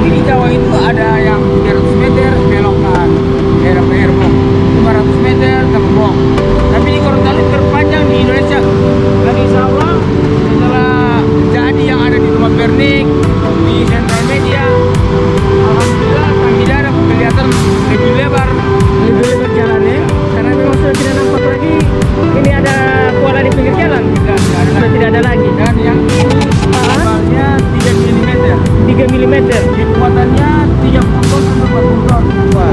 Tapi di Jawa itu ada yang 300 meter belokan daerah Perbong, 500 meter ke Kebong. Tapi di Gorontalo terpanjang di Indonesia. Dan insya Allah setelah jadi yang ada di Rumah Pernik, di Central Media, alhamdulillah kami dapat kelihatan lebih lebar jalannya, karena memang sudah tidak nampak lagi ini ada kuala di pinggir jalan. Sudah tidak ada lagi. Dan yang ini lebarnya 3 mm. 3 mm. Kekuatannya 30 ton sampai 40 ton. Wah.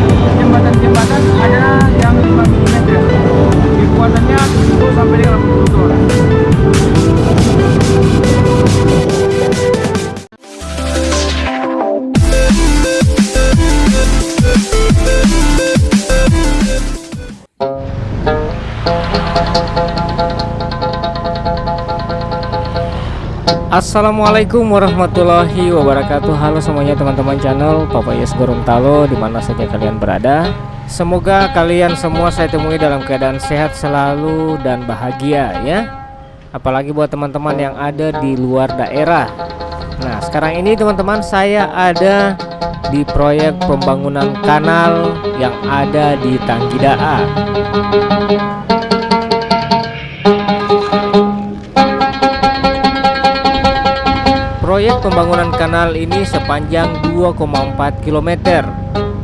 Di jembatan-jembatan ada yang 5 mm. Kekuatannya 70 sampai 80 ton. Assalamualaikum warahmatullahi wabarakatuh. Halo semuanya teman-teman channel Papa Yes Gorontalo, dimana saja kalian berada. Semoga kalian semua saya temui dalam keadaan sehat selalu dan bahagia ya. Apalagi buat teman-teman yang ada di luar daerah. Nah sekarang ini teman-teman saya ada di proyek pembangunan kanal yang ada di Tanggidaa. Proyek pembangunan kanal ini sepanjang 2,4 km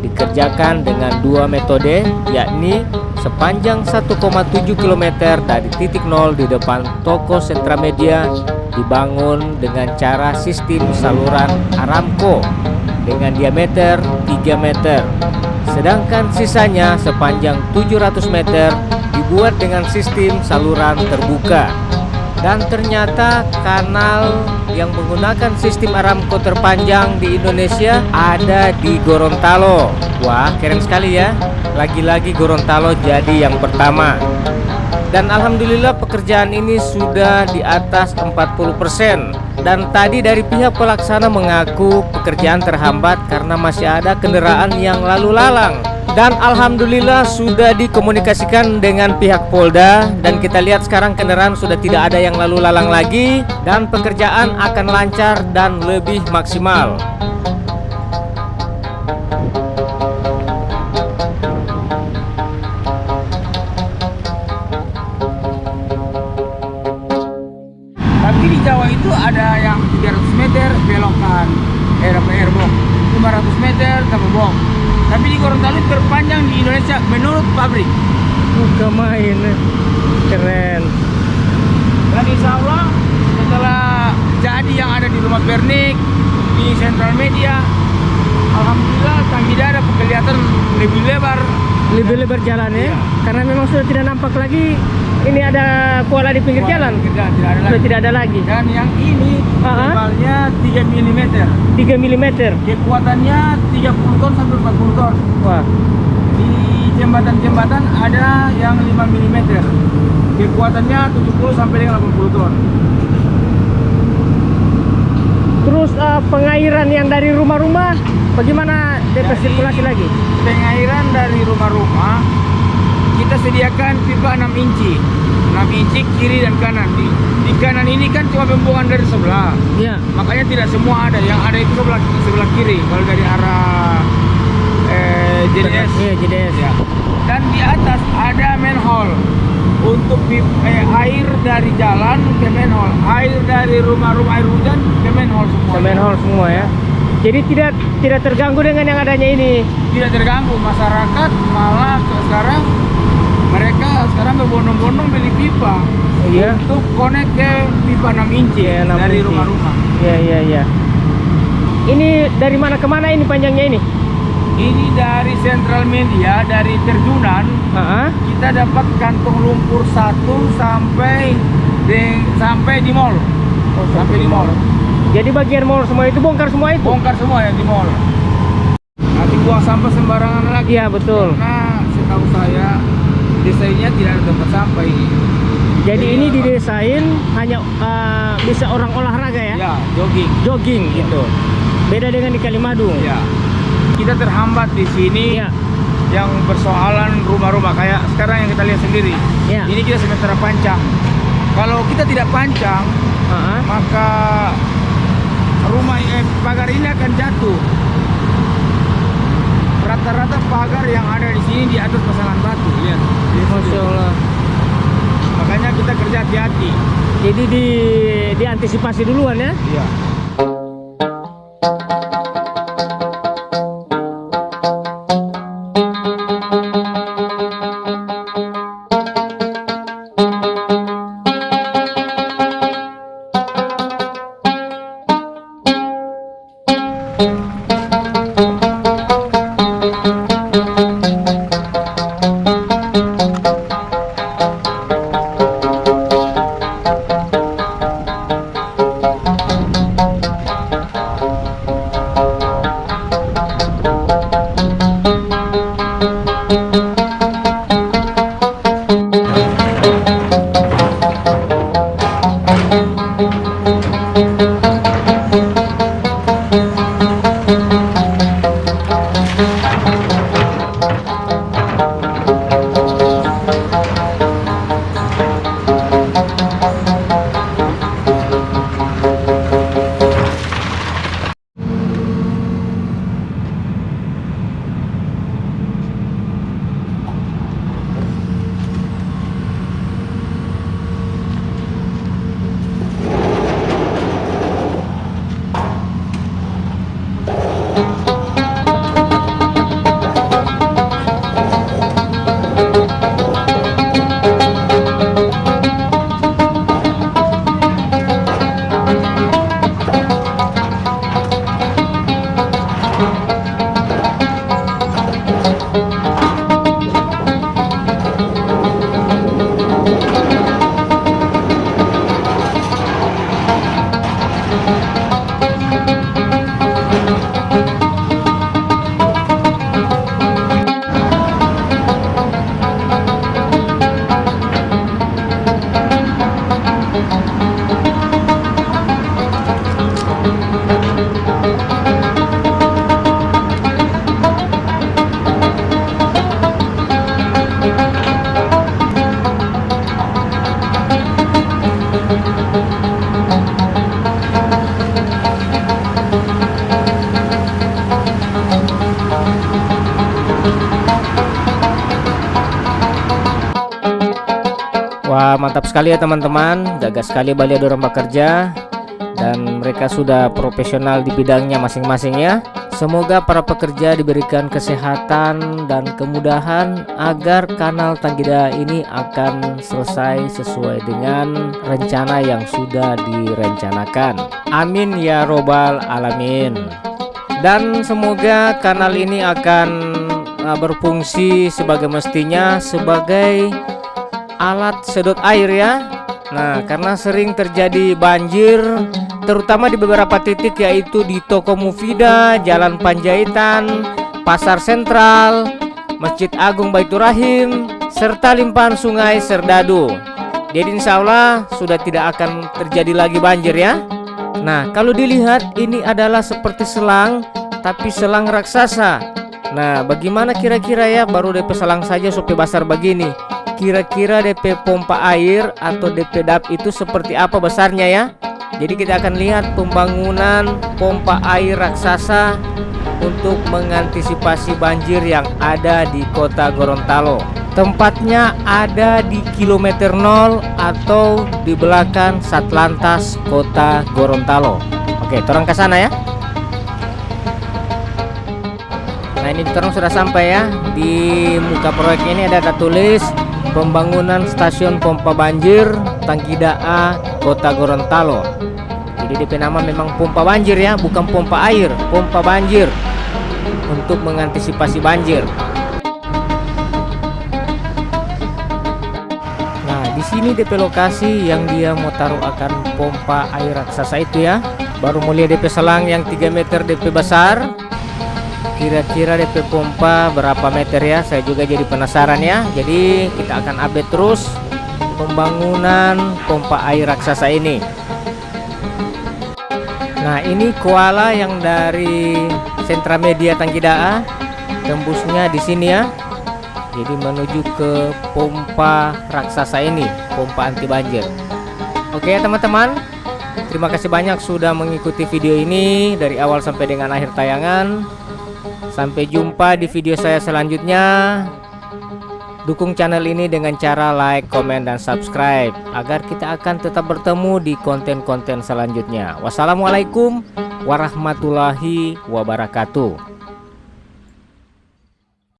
dikerjakan dengan dua metode, yakni sepanjang 1,7 km dari titik nol di depan toko Sentra Media dibangun dengan cara sistem saluran Aramco dengan diameter 3 meter. Sedangkan sisanya sepanjang 700 meter dibuat dengan sistem saluran terbuka. Dan ternyata kanal yang menggunakan sistem Aramco terpanjang di Indonesia ada di Gorontalo. Wah keren sekali ya. Lagi-lagi Gorontalo jadi yang pertama. Dan alhamdulillah pekerjaan ini sudah di atas 40%. Dan tadi dari pihak pelaksana mengaku pekerjaan terhambat karena masih ada kendaraan yang lalu lalang. Dan alhamdulillah sudah dikomunikasikan dengan pihak Polda. Dan kita lihat sekarang kendaraan sudah tidak ada yang lalu lalang lagi. Dan pekerjaan akan lancar dan lebih maksimal. Tapi di Jawa itu ada yang 300 meter belokan daerah Perbong, 500 meter ke Kebong. Tapi di Gorontalo terpanjang di Indonesia menurut pabrik. Bukan main, keren. Dan insya Allah setelah jadi yang ada di Rumah Pernik, di Central Media, alhamdulillah kami dapat kelihatan lebih lebar jalannya, karena memang sudah tidak nampak lagi ini ada kuala di pinggir jalan. Sudah tidak ada lagi. Dan yang ini lebarnya 3 mm. 3 mm. Kekuatannya 30 ton sampai 40 ton. Wah. Di jembatan-jembatan ada yang 5 mm. Kekuatannya 70 sampai 80 ton. Terus pengairan yang dari rumah-rumah bagaimana sirkulasi lagi? Pengairan dari rumah-rumah kita sediakan pipa 6 inci. 6 inci kiri dan kanan. Di kanan ini kan cuma pembuangan dari sebelah. Iya. Makanya tidak semua ada. Yang ada itu sebelah kiri. Kalau dari arah JDS. Iya, JDS. Ya. Dan di atas ada manhole untuk air dari jalan ke manhole, air dari rumah-rumah air hujan ke manhole semua. Ke manhole semua ya. Jadi tidak terganggu dengan yang adanya ini. Tidak terganggu, masyarakat malah sekarang mereka berbondong-bondong beli pipa. Iya. Untuk connect ke pipa 6 inci Ya, 6 dari inci. rumah-rumah. Iya. Ini dari mana ke mana ini panjangnya ini? Ini dari Central Media, dari terjunan. Kita dapat kantong lumpur 1 sampai di mall. Sampai di mall. Jadi bagian mall semua itu bongkar semua itu? Bongkar semua yang di mall. Nanti buang sampah sembarangan lagi. Iya betul. Karena setahu saya desainnya tidak ada tempat sampah ini. Jadi ini didesain hanya bisa orang olahraga ya? Ya, jogging gitu. Beda dengan di Kalimadu. Ya. Kita terhambat di sini. Iya. Yang persoalan rumah-rumah kayak sekarang yang kita lihat sendiri. Ya. Ini kita sementara pancang. Kalau kita tidak pancang, maka rumah pagar ini akan jatuh. Rata-rata pagar yang ada di sini di atas pasangan batu, lihat. Masya Allah. Makanya kita kerja hati-hati. Jadi diantisipasi duluan ya? Iya. Wah, mantap sekali ya teman-teman, gagah sekali Bali ada orang bekerja dan mereka sudah profesional di bidangnya masing-masing ya. Semoga para pekerja diberikan kesehatan dan kemudahan agar kanal Tanggida ini akan selesai sesuai dengan rencana yang sudah direncanakan. Amin ya robbal alamin. Dan semoga kanal ini akan berfungsi sebagai mestinya sebagai alat sedot air ya. Nah, karena sering terjadi banjir terutama di beberapa titik yaitu di Toko Mufida, Jalan Panjaitan, Pasar Sentral, Masjid Agung Baitur Rahim, serta limpahan Sungai Serdadu. Jadi insya Allah sudah tidak akan terjadi lagi banjir ya. Nah, kalau dilihat ini adalah seperti selang, tapi selang raksasa. Nah, bagaimana kira-kira ya, baru DP selang saja sampai besar begini. Kira-kira DP pompa air atau DP dap itu seperti apa besarnya ya. Jadi kita akan lihat pembangunan pompa air raksasa untuk mengantisipasi banjir yang ada di Kota Gorontalo. Tempatnya ada di kilometer 0 atau di belakang Satlantas Kota Gorontalo. Oke, orang ke sana ya. Nah, ini orang sudah sampai ya. Di muka proyek ini ada tertulis pembangunan stasiun pompa banjir Tanggida A Kota Gorontalo. Jadi DP nama memang pompa banjir ya, bukan pompa air, pompa banjir untuk mengantisipasi banjir. Nah, di sini DP lokasi yang dia mau taruh akan pompa air raksasa itu ya. Baru mulai DP selang yang 3 meter DP besar. Kira-kira DP pompa berapa meter ya? Saya juga jadi penasaran ya. Jadi kita akan update terus pembangunan pompa air raksasa ini. Nah, ini koala yang dari Sentra Media Tanggida A, tembusnya di sini ya. Jadi menuju ke pompa raksasa ini, pompa anti banjir. Oke ya teman-teman. Terima kasih banyak sudah mengikuti video ini dari awal sampai dengan akhir tayangan. Sampai jumpa di video saya selanjutnya. Dukung channel ini dengan cara like, komen, dan subscribe agar kita akan tetap bertemu di konten-konten selanjutnya. Wassalamualaikum warahmatullahi wabarakatuh.